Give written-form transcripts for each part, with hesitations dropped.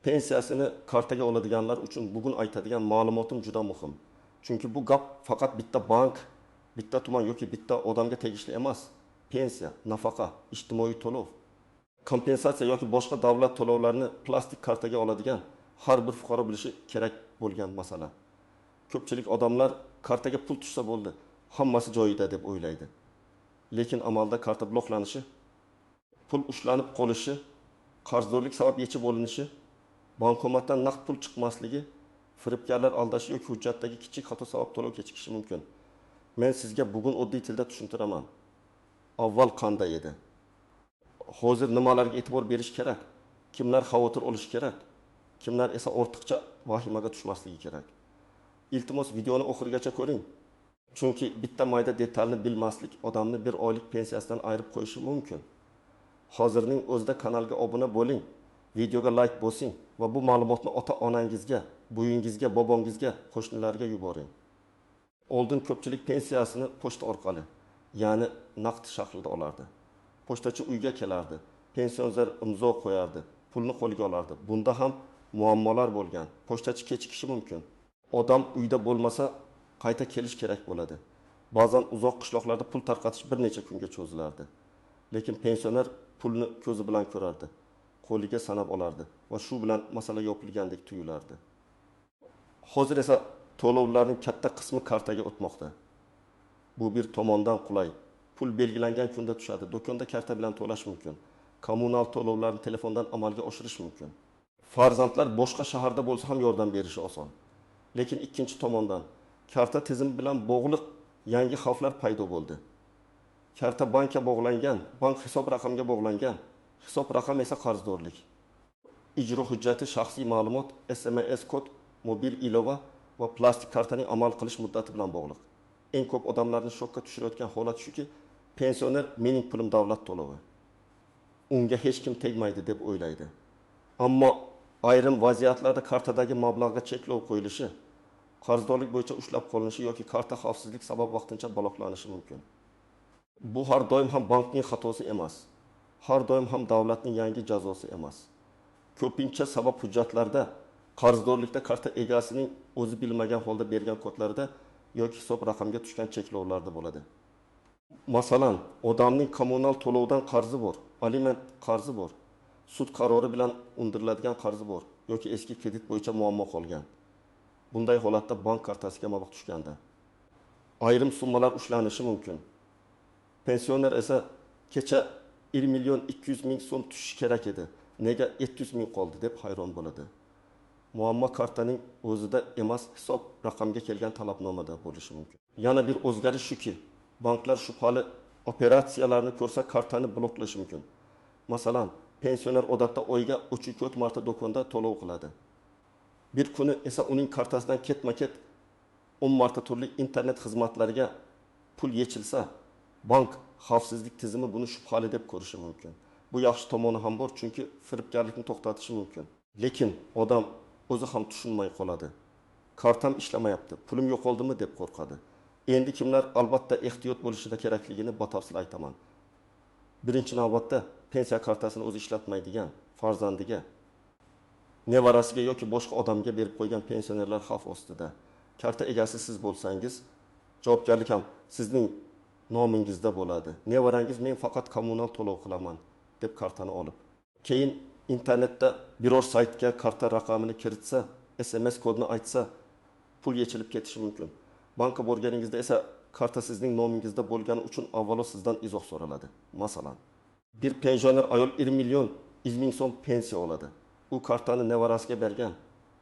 Pensiyasini kartaga oladiganlar uchun bugun aytadigan ma'lumotim juda muhim. Chunki bu gap faqat bitta bank, bitta tuman yoki bitta odamga tegishli emas. Pensiya, nafaqa, ijtimoiy to'lov, kompensatsiya yoki boshqa davlat to'lovlarini plastik kartaga oladigan har bir fuqaro bilishi kerak bo'lgan masala. Ko'pchilik odamlar kartaga pul tushsa bo'ldi, hammasi joyida deb o'ylaydi. Lekin amalda karta bloklanishi, pul ushlanib qolishi, qarzdorlik sabab yechib olinishi, bankomatdan naqd pul chiqmasligi, firibgarlar aldashi yoki hujjatdagi kichik xato sabab to'lov kechikishi mumkin. Men sizga bugun oddiy tilda tushuntiraman. Avval qanday edi? Hozir nimalarga e'tibor berish kerak? Kimlar xavotir olish kerak? Kimlar esa ortiqcha vahimaga tushmasligi kerak? Iltimos videoni oxirigacha ko'ring. Chunki bitta mayda detalni bilmaslik odamni bir oylik pensiyasidan ayirib qo'yishi mumkin. Hozirning o'zida kanalga obuna bo'ling, videoga like bosing va bu ma'lumotni ota-onangizga, buvingizga, bobongizga, qo'shnilarga yuboring. Oldin ko'pchilik pensiyasini pochta orqali, ya'ni naqd shaklida olardi. Pochtachi uyga kelardi, pensioner imzo qo'yardi, pulni qo'lga olardi. Bunda ham muammolar bo'lgan. Pochtachi kechikishi mumkin. Odam uyda bo'lmasa, qayta kelish kerak bo'ladi. Ba'zan uzoq qishloqlarda pul tarqatish bir necha kunga cho'zilardi. Lekin pensioner pulni ko'zi bilan ko'rardi, qo'liga sanab olardi va shu bilan masala yopilgandek tuyulardi. Hozir esa to'lovlarning katta qismi kartaga o'tmoqda. Bu bir tomondan qulay. Pul belgilangan kunda tushadi. Do'konda karta bilan to'lash mumkin. Kommunal to'lovlarni telefondan amalga oshirish mumkin. Farzandlar boshqa shaharda bo'lsa ham yordam berishi oson. Lekin ikkinchi tomondan karta tizimi bilan bog'liq yangi xavflar paydo bo'ldi. Karta bankka bog'langan, bank hisob raqamiga bog'langan. Hisob raqami esa qarzdorlik. Ijro hujjati, shaxsiy ma'lumot, SMS kod, mobil ilova va plastik kartaning amal qilish muddati bilan bog'liq. Eng ko'p odamlarni shokka tushirayotgan holat shuki, pensioner mening pulim davlat to'lovi. Unga hech kim tegmaydi deb o'ylaydi. Ammo ayrim vaziyatlarda kartadagi mablag'ga cheklov qo'yilishi, qarzdorlik bo'yicha ushlab qolinishi yoki karta xavfsizlik sabab vaqtincha bloklanishi mumkin. Bu har doim ham bankning xatosi emas. Har doim ham davlatning yangi jazosi emas. Ko'pincha sabab hujjatlarda, qarzdorlikda karta egasining o'zi bilmagan holda bergan kodlarida yoki hisob raqamiga tushgan cheklovlarda bo'ladi. Masalan, odamning kommunal to'lovdan qarzi bor, aliment qarzi bor, sud qarori bilan undiriladigan qarzi bor yoki eski kredit bo'yicha muammo qolgan. Bunday holatda bank kartasiga mablag' tushganda ayrim summalar ushlanishi mumkin. Pensioner esa kecha 1 million 200 ming so'm tushishi kerak edi. Nega 700 ming qoldi deb hayron bo'ladi. Muammo kartaning o'zida emas, hisob raqamiga kelgan talabnomada bo'lishi mumkin. Yana bir o'zgarish shuki, banklar shubhali operatsiyalarni ko'rsa kartani bloklashi mumkin. Masalan, pensioner odatda oyiga 3-4 marta do'konda to'lov qiladi. Bir kuni esa uning kartasidan ketma-ket 10 marta turli internet xizmatlariga pul yechilsa, bank xavfsizlik tizimi buni shubhali deb ko'rishi mumkin. Bu yaxshi tomoni ham bor, chunki firibgarlikni to'xtatishi mumkin. Lekin odam o'zi ham tushunmay qoladi. Kartam ishlamayapti, pulim yo'qoldimi deb qo'rqadi. Endi kimlar albatta ehtiyot bo'lishida kerakligini batafsil aytaman. Birinchi navbatda pensiya kartasini o'zi ishlatmaydigan farzandiga, nevarasiga yoki boshqa odamga berib qo'ygan pensionerlar xavf ostida. Karta egasi siz bo'lsangiz, javobgarlik ham sizning nomingizda bo'ladi. Nevarangiz men faqat kommunal to'lov qilaman deb kartani olib, keyin internetda biror saytga karta raqamini kiritsa, SMS kodni aytsa, pul yechilib ketishi mumkin. Bankka borganingizda esa karta sizning nomingizda bo'lgani uchun avvalo sizdan izoh so'raladi. Masalan, bir pensioner ayol 1 million 100 ming so'm pensiya oladi. U kartani nevarasiga bergan.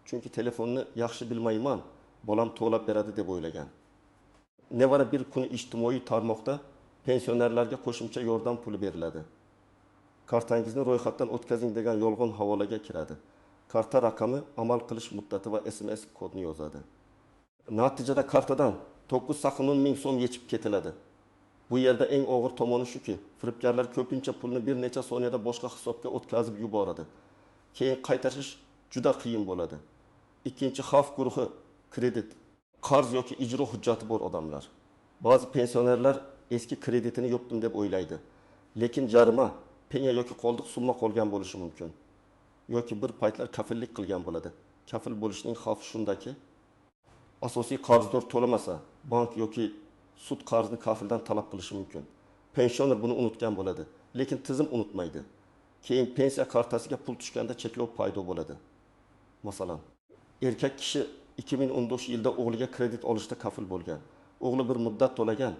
Chunki telefonni yaxshi bilmayman, bolam to'lab beradi deb o'ylagan. Nevara bir kuni ijtimoiy tarmoqda pensionerlarga qo'shimcha yordam puli beriladi. Kartangizni ro'yxatdan o'tkazing degan yolg'on havolaga kiradi. Karta raqami, amal qilish muddati va SMS kodni yozadi. Natijada kartadan 9 ming so'm yechib ketiladi. Bu yerda eng og'ir tomoni shuki, firibgarlar ko'pincha pulni bir necha soniyada boshqa hisobga o'tkazib yuboradi. Keyin qaytarish juda qiyin bo'ladi. Ikkinchi xavf guruhi kredit, qarz yoki ijro hujjati bor odamlar. Ba'zi pensionerlar eski kreditini yopdim deb o'ylaydi. Lekin jarima, penya yoki qoldiq summa qolgan bo'lishi mumkin. yoki bir paytlar kafillik qilgan bo'ladi. Kafil bo'lishning xavfi shundaki, asosiy qarzdor to'lamasa, bank yoki sud qarzni kafildan talab qilishi mumkin. Pensioner buni unutgan bo'ladi, lekin tizim unutmaydi. Keyin pensiya kartasiga pul tushganda cheklov paydo bo'ladi. Masalan, erkak kishi 2019 yilda o'g'liga kredit olishda kafil bo'lgan. O'g'li bir muddat to'lagan,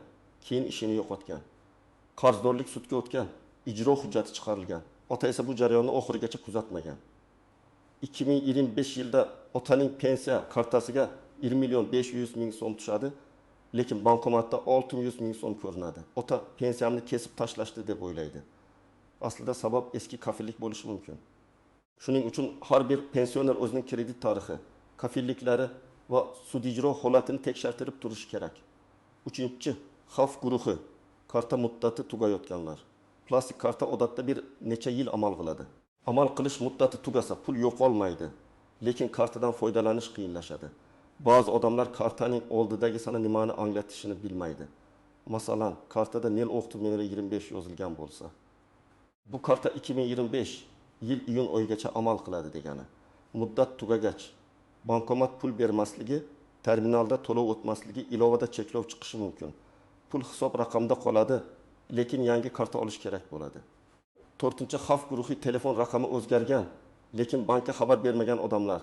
keyin ishini yo'qotgan. Qarzdorlik sudga o'tgan, ijro hujjati chiqarilgan. Ota esa bu jarayonni oxirigacha kuzatmagan. 2025 yilda otaning pensiya kartasiga 1 million 500 ming so'm tushadi, lekin bankomatda 600 ming so'm ko'rinadi. Ota pensiyamni kesib tashlashdi deb o'ylaydi. Aslida sabab eski kafillik bo'lishi mumkin. Shuning uchun har bir pensioner o'zining kredit tarixi, kafilliklari va sud ijro holatini tekshirtirib turishi kerak. 3-chi, xavf guruhi, karta muddati tugayotganlar. Plastik karta odatda bir necha yil amal qiladi. Amal qilish muddati tugasa pul yo'qolmaydi, lekin kartadan foydalanish qiyinlashadi. Ba'zi odamlar kartaning oldidagi sana nimani anglatishini bilmaydi. Masalan, kartada Nil O'qitib nomeri 25 yozilgan bo'lsa, bu karta 2025 yil iyun oyigacha amal qiladi degani. Muddat tugagach bankomat pul bermasligi, terminalda to'lov o'tmasligi, ilovada cheklov chiqishi mumkin. Pul hisob raqamda qoladi, lekin yangi karta olish kerak bo'ladi. 4-chi xavf guruhi telefon raqami o'zgargan, lekin bankka xabar bermagan odamlar.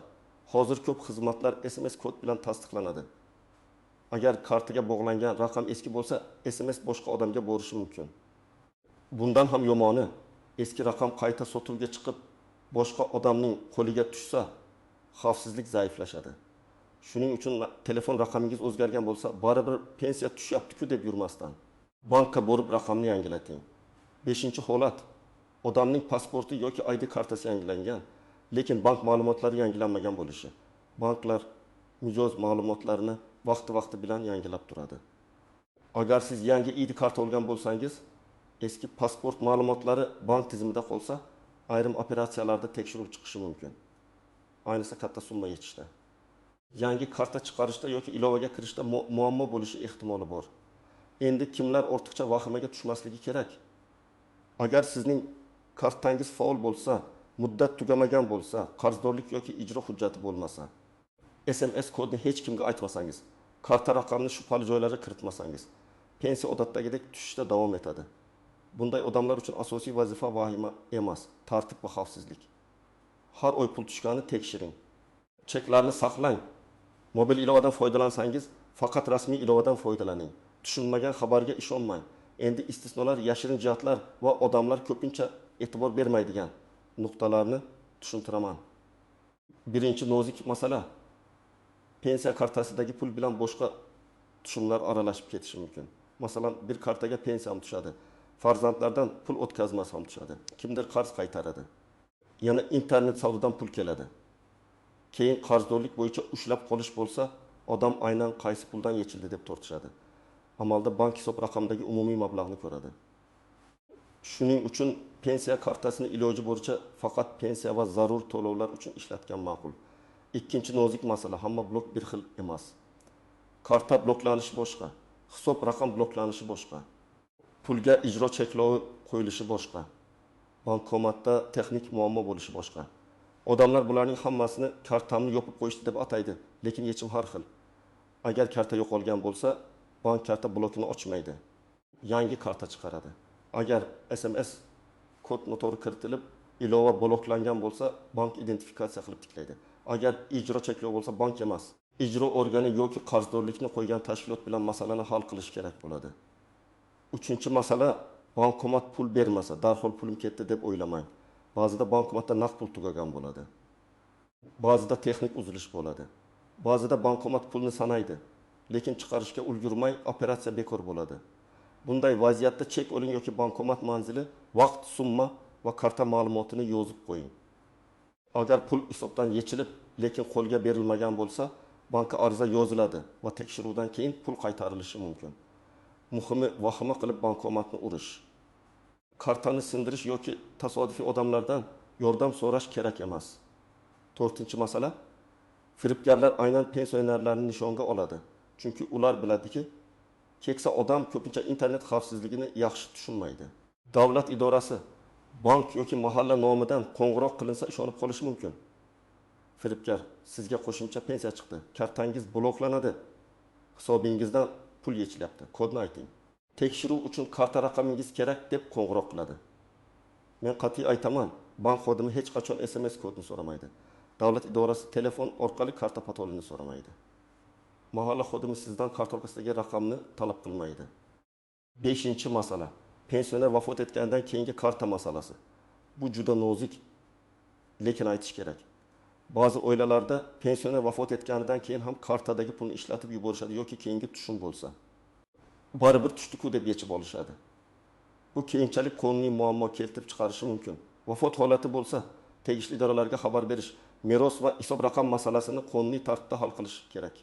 Hozir ko'p xizmatlar SMS kod bilan tasdiqlanadi. Agar kartaga bog'langan raqam eski bo'lsa, SMS boshqa odamga borishi mumkin. Bundan ham yomoni, eski raqam qayta sotuvga chiqib, boshqa odamning qo'liga tushsa, xavfsizlik zaiflashadi. Shuning uchun telefon raqamingiz o'zgargan bo'lsa, baribir pensiya tushyapti-ku deb yurmasdan bankka borib raqamni yangilating. 5-holat, odamning pasporti yoki ID kartasi yangilangan, lekin bank ma'lumotlari yangilanmagan bo'lishi. Banklar mijoz ma'lumotlarini vaqti bilan yangilab turadi. Agar siz yangi ID karta olgan bo'lsangiz, eski pasport ma'lumotlari bank tizimida qolsa, ayrim operatsiyalarda tekshiruv chiqishi mumkin. Ayniqsa katta summa yetishda. Yangi karta chiqarishda yoki ilovaga kirishda muammo bo'lishi ehtimoli bor. Endi kimlar ortiqcha vahimaga tushmasligi kerak? Agar sizning kartangiz faol bo'lsa, muddat tugamagan bo'lsa, qarzdorlik yoki ijro hujjati bo'lmasa, SMS kodni hech kimga aytmasangiz, karta raqamini shubhali joylarga kiritmasangiz, pensiya odatdagidek tushishda davom etadi. Bunday odamlar uchun asosiy vazifa vahima emas, tartib va xavfsizlik. Har oy pul tushganini tekshiring. Cheklarni saqlang. Mobil ilovadan foydalansangiz, faqat rasmiy ilovadan foydalaning. Tushunmagan xabarga ishonmang. Endi istisnolar, yashirin jihatlar va odamlar ko'pincha e'tibor bermaydigan nuqtalarni tushuntiraman. Birinchi nozik masala. Pensiya kartasidagi pul bilan boshqa tushumlar aralashib ketishi mumkin. Masalan, bir kartaga pensiyam tushadi. Farzandlardan pul o'tkazmasi ham tushadi. Kimdir qarz qaytaradi. Yana internet savdodan pul keladi. Keyin qarzdorlik bo'yicha ushlab qolish bo'lsa, odam aynan qaysi puldan yechildi deb tortishadi. Amalda bank hisob raqamidagi umumiy mablag'ni ko'radi. Shuning uchun pensiya kartasini iloji bo'yicha faqat pensiya va zarur to'lovlar uchun ishlatgan ma'qul. Ikkinchi nozik masala, hamma blok bir xil emas. Karta bloklanishi boshqa, hisob raqam bloklanishi boshqa. Pulga ijro cheklovi qo'yilishi boshqa. Bankomatda texnik muammo bo'lishi boshqa. Odamlar bularning hammasini kartamni yopib qo'yishdi deb ataydi, lekin yechim har xil. Agar karta yo'qolgan bo'lsa, bank karta blokini ochmaydi. Yangi karta chiqaradi. Agar SMS kod noto'g'ri kiritilib, ilova bloklangan bo'lsa, bank identifikatsiya qilib tiklaydi. Agar ijro cheklov bo'lsa, bank emas, ijro organi yoki qarzdorlikni qo'ygan tashkilot bilan masalani hal qilish kerak bo'ladi. 3-chi masala, bankomat pul bermasa, darhol pulim ketdi deb o'ylamang. Ba'zida bankomatda naqd pul tugagan bo'ladi. Ba'zida texnik uzilish bo'ladi. Ba'zida bankomat pulni sanaydi, lekin chiqarishga ulgurmay operatsiya bekor bo'ladi. Bunday vaziyatda chek oling yoki bankomat manzili, vaqt, summa va karta ma'lumotini yozib qo'ying. Agar pul hisobdan yechilib, lekin qo'lga berilmagan bo'lsa, bankka ariza yoziladi va tekshiruvdan keyin pul qaytarilishi mumkin. Muhimi, vahima qilib bankomatni urish. Kartani sindirish yoki tasodifiy odamlardan yordam so'rash kerak emas. 4-masala, firibgarlar aynan pensionerlarni nishonga oladi. Chunki ular biladiki, keksa odam ko'pincha internet xavfsizligini yaxshi tushunmaydi. Davlat idorasi bank yoki mahalla nomidan qo'ng'iroq qilinsa ishonib qolish mumkin. Firibgar, sizga qo'shimcha pensiya chiqdi, kartangiz bloklanadi, hisobingizdan pul yechilyapti, kodni ayting. Tekshiruv uchun karta raqamingiz kerak deb qo'ng'iroq qiladi. Men qat'iy aytaman, bank xodimi hech qachon SMS kodini so'ramaydi. Davlat idorasi telefon orqali karta parolini so'ramaydi. Mahalla xodimi sizdan karta orqasidagi raqamni talab qilmaydi. 5-masala. Pensioner vafot etgandan keyingi karta masalasi. Bu juda nozik, lekin aytish kerak. Ba'zi oilalarda pensioner vafot etganidan keyin ham kartadagi pulni ishlatib yuborishadi yoki keyingi tushum bo'lsa, baribir tushdi-ku deb yechib olishadi. Bu keyinchalik qonuniy muammo keltirib chiqarishi mumkin. Vafot holati bo'lsa, tegishli idoralarga xabar berish, meros va hisob raqam masalasini qonuniy tartibda hal qilish kerak.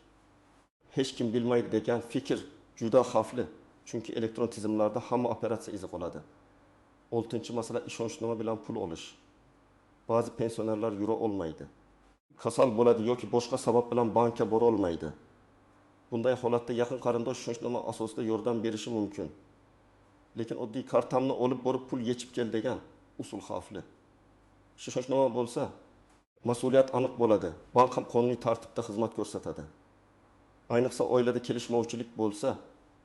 Hech kim bilmaydi degan fikr juda xavfli. Chunki elektron tizimlarda hamma operatsiya izi qoladi. 6-masala ishonchnoma bilan pul olish. Ba'zi pensionerlar yura olmaydi. Kasal bo'ladi yoki boshqa sabab bilan bankka bora olmaydi. Bunday holatda yaqin qarindosh ishonchnoma asosida yordam berishi mumkin. Lekin oddiy kartamni olib borib pul yechib kel degan usul xavfli. Ishonchnoma bo'lsa, mas'uliyat aniq bo'ladi. Bank ham qonuniy tartibda xizmat ko'rsatadi. Ayniqsa oilada kelishmovchilik bo'lsa,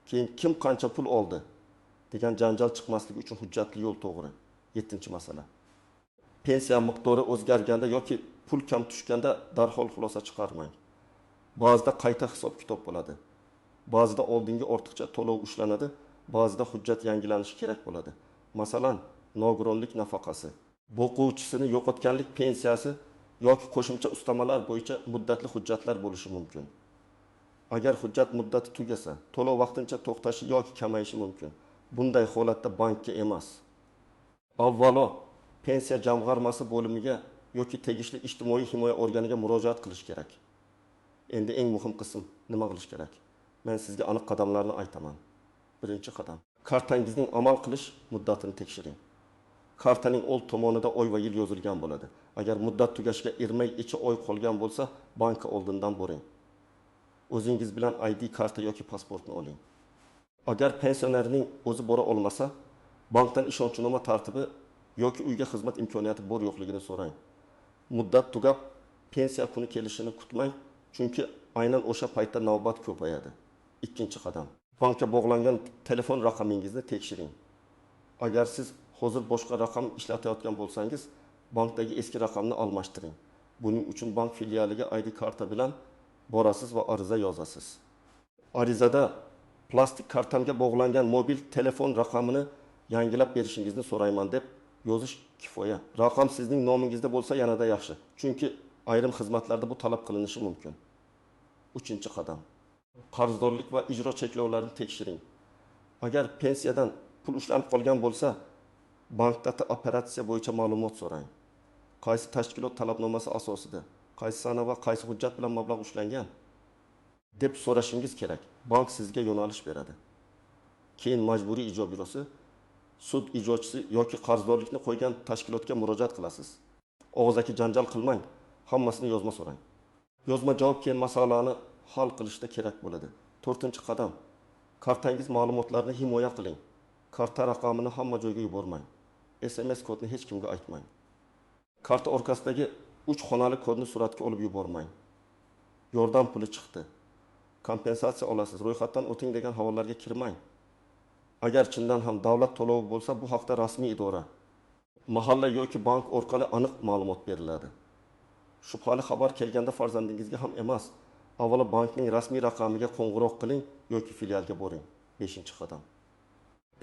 keyin kim qancha pul oldi degan janjal chiqmasligi uchun hujjatli yo'l to'g'ri. 7-masala. Pensiya miqdori o'zgarganda yoki pul kam tushganda darhol xulosa chiqarmang. Ba'zida qayta hisob-kitob bo'ladi. Ba'zida oldingi ortiqcha to'lov ushlanadi, ba'zida hujjat yangilanishi kerak bo'ladi. Masalan, nogironlik nafaqasi, boquvchisini yo'qotganlik pensiyasi yoki qo'shimcha ustamalar bo'yicha muddatli hujjatlar bo'lishi mumkin. Agar hujjat muddati tugasa, to'lov vaqtincha to'xtashi yoki kamayishi mumkin. Bunday holatda bankka emas, avvalo pensiya jamg'armasi bo'limiga yoki tegishli ijtimoiy himoya organiga murojaat qilish kerak. Endi eng muhim qism nima qilish kerak? Men sizga aniq qadamlarni aytaman. Birinchi qadam, kartangizning amal qilish muddatini tekshiring. Kartaning old tomonida oy va yil yozilgan bo'ladi. Agar muddat tugashiga irmay 2 oy qolgan bo'lsa, bankka oldindan boring. O'zingiz bilan ID karta yoki pasportni oling. Agar pensionerning o'zi bora olmasa, bankdan ishonchnoma tartibi yoki uyga xizmat imkoniyati bor yo'qligini so'rang. Muddat tugab, pensiya kuni kelishini kutmang, chunki aynan o'sha paytda navbat ko'payadi. Ikkinchi qadam, bankka bog'langan telefon raqamingizni tekshiring. Agar siz hozir boshqa raqam ishlatayotgan bo'lsangiz, bankdagi eski raqamni almashtiring. Buning uchun bank filialiga ID karta bilan borasiz va ariza yozasiz. Arizada plastik kartamga bog'langan mobil telefon raqamini yangilab berishingizni so'rayman deb yozish kifoya. Raqam sizning nomingizda bo'lsa yanada yaxshi. Chunki ayrim xizmatlarda bu talab qilinishi mumkin. 3-qadam. Qarzdorlik va ijro cheklovlarini tekshiring. Agar pensiyadan pul ushlanib qolgan bo'lsa, bankdagi operatsiya bo'yicha ma'lumot so'rang. Qaysi tashkilot talabnomasi asosida, qaysi sana va qaysi hujjat bilan mablag' ushlangan deb so'rashingiz kerak. Bank sizga yo'nalish beradi. Keyin majburiy ijro byurosi, sud ijrochisi yoki qarzdorlikni qo'ygan tashkilotga murojaat qilasiz. Og'zaki janjal qilmang, hammasini yozma so'rang. Yozma javob keyin masalani hal qilishda kerak bo'ladi. 4-qadam. Kartangiz ma'lumotlarini himoya qiling. Karta raqamini hamma joyga yubormang. SMS kodni hech kimga aytmang. Karta orqasidagi 3 xonali kodni suratga olib yubormang. Yordam puli chiqdi. Kompensatsiya olasiz, ro'yxatdan o'ting degan havolarga kirmang. Agar chindan ham davlat to'lovi bo'lsa, bu haqda rasmiy idora, mahalla yoki bank orqali aniq ma'lumot beriladi. Shubhali xabar kelganda farzandingizga ham emas, avvalo bankning rasmiy raqamiga qo'ng'iroq qiling yoki filialga boring. 5-qadam.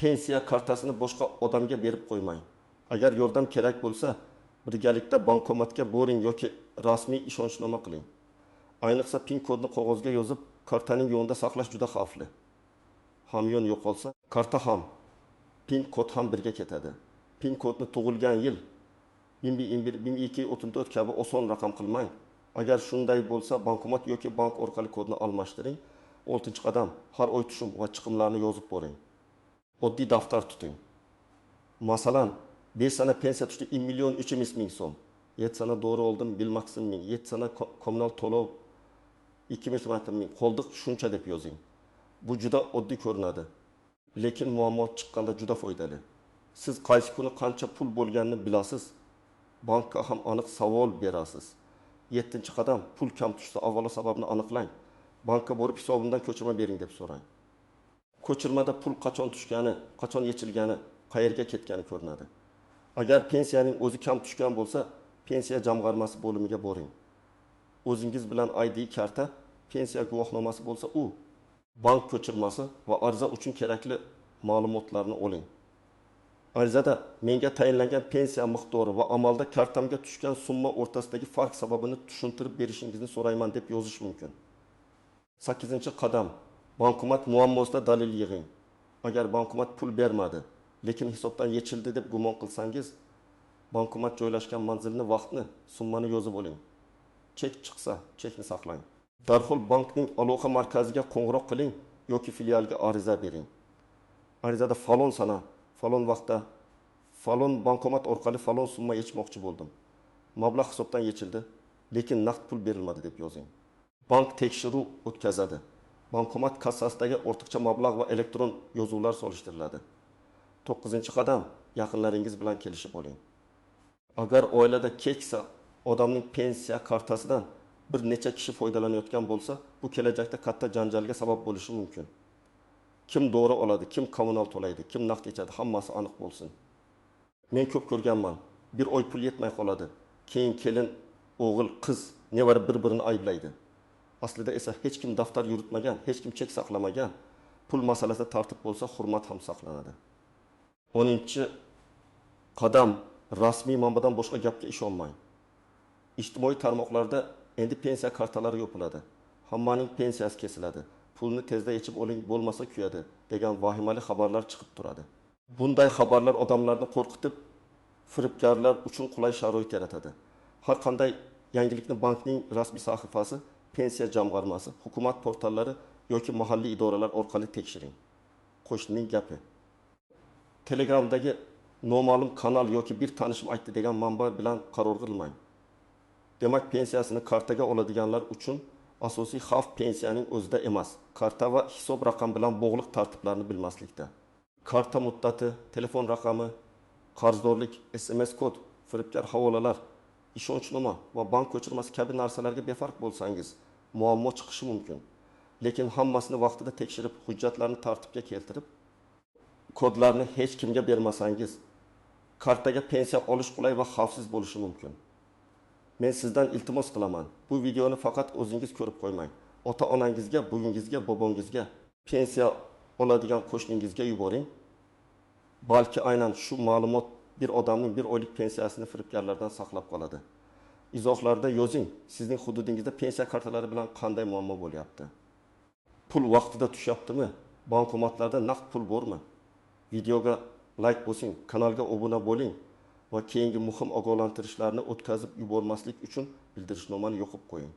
Pensiya kartasini boshqa odamga berib qo'ymang. Agar yordam kerak bo'lsa, birgalikda bankomatga boring yoki rasmiy ishonchnoma qiling. Ayniqsa PIN kodni qog'ozga yozib, kartaning yonida saqlash juda xavfli. Hamyon yo'qolsa, karta ham, PIN kod ham birga ketadi. PIN kodni tug'ilgan yil 1234 kabi oson raqam qilmang. Agar shunday bo'lsa, bankomat yoki bank orqali kodni almashtiring. 6-qadam, har oy tushum va chiqimlarni yozib boring. Oddiy daftar tuting. Masalan, 5 sana pensiya tushdi 1.300.000 so'm. 7 sana dori oldim bilmaqsin ming. 7 sana kommunal to'lov 2.000 ming. Qoldiq shuncha deb yozing. Bu juda oddiy ko'rinadi, lekin muammo chiqqanda juda foydali. Siz qaysi kuni qancha pul bo'lganini bilasiz. Bankka ham aniq savol berasiz. 7-qadam pul kam tushsa avvalo sababini aniqlang. Bankka borib hisobimdan ko'chirma bering deb so'rang. Ko'chirmada pul qachon tushgani, qachon yechilgani, qayerga ketgani ko'rinadi. Agar pensiyaning o'zi kam tushgan bo'lsa, pensiya jamg'armasi bo'limiga boring. O'zingiz bilan ID karta, pensiya guvohnomasi bo'lsa u, bank ko'chirmasi va ariza uchun kerakli ma'lumotlarni oling. Arizada menga tayinlangan pensiya miqdori va amalda kartamga tushgan summa o'rtasidagi farq sababini tushuntirib berishingizni so'rayman deb yozish mumkin. 8-qadam. Bankomat muammosida dalil yig'ing. Agar bankomat pul bermadi, lekin hisobdan yechildi deb gumon qilsangiz, bankomat joylashgan manzilni, vaqtni, summani yozib oling. Chek chiqsa, chekni saqlang. Darhol bankning aloqa markaziga qo'ng'iroq qiling yoki filialga ariza bering. Arizada falon sana, falon vaqtda, falon bankomat orqali falon summa yechmoqchi bo'ldim. Mablag' hisobdan yechildi, lekin naqd pul berilmadi deb yozing. Bank tekshiruv o'tkazadi. Bankomat kassasidagi ortiqcha mablag' va elektron yozuvlar solishtiriladi. 9-qadam. Yaqinlaringiz bilan kelishib oling. Agar oilada keksa odamning pensiya kartasidan bir necha kishi foydalanayotgan bo'lsa, bu kelajakda katta janjalga sabab bo'lishi mumkin. Kim dori oladi, kim kommunal to'laydi, kim naqd yechadi, hammasi aniq bo'lsin. Men ko'p ko'rganman. Bir oy pul yetmay qoladi. Keyin kelin, o'g'il, qiz, nevara bir-birini ayblaydi. Aslida esa hech kim daftar yuritmagan, hech kim chek saqlamagan. Pul masalasida tartib bo'lsa, hurmat ham saqlanadi. 10-qadam. Rasmiy manbadan boshqa gapga ishonmang. Ijtimoiy tarmoqlarda endi pensiya kartalari yopiladi. Hammaning pensiyasi kesiladi. Pulni tezda yechib oling, bo'lmasa kuyadi degan vahimali xabarlar chiqib turadi. Bunday xabarlar odamlarni qo'rqitib, firibgarlar uchun qulay sharoit yaratadi. Har qanday yangilikni bankning rasmiy sahifasi, pensiya jamg'armasi, hukumat portallari yoki mahalliy idoralar orqali tekshiring. Qo'shnining gapi. Telegramdagi noma'lum kanal yoki bir tanishim aytdi degan manba bilan qaror qilmang. Demak, pensiyasini kartaga oladiganlar uchun asosiy xavf pensiyaning o'zida emas, karta va hisob raqam bilan bog'liq tartiblarni bilmaslikda. Karta muddati, telefon raqami, qarzdorlik, SMS kod, firibgar havolalar, ishonchnoma va bank ko'chirmasi kabi narsalarga befarq bo'lsangiz, muammo chiqishi mumkin. Lekin hammasini vaqtida tekshirib, hujjatlarni tartibga keltirib, kodlarni hech kimga bermasangiz, kartaga pensiya olish qulay va xavfsiz bo'lishi mumkin. Men sizdan iltimos qilaman. Bu videoni faqat o'zingiz ko'rib qo'ymang. Ota-onangizga, buvingizga, bobongizga, pensiya oladigan qo'shningizga yuboring. Balki aynan shu ma'lumot bir odamning bir oylik pensiyasini firibgarlardan saqlab qoladi. Izohlarda yozing, sizning hududingizda pensiya kartalari bilan qanday muammo bo'lyapti? Pul vaqtida tushyaptimi? Bankomatlarda naqd pul bormi? Videoga like bosing, kanalga obuna bo'ling va keyingi muhim ogohlantirishlarni o'tkazib yubormaslik uchun bildirishnomani yoqib qo'ying.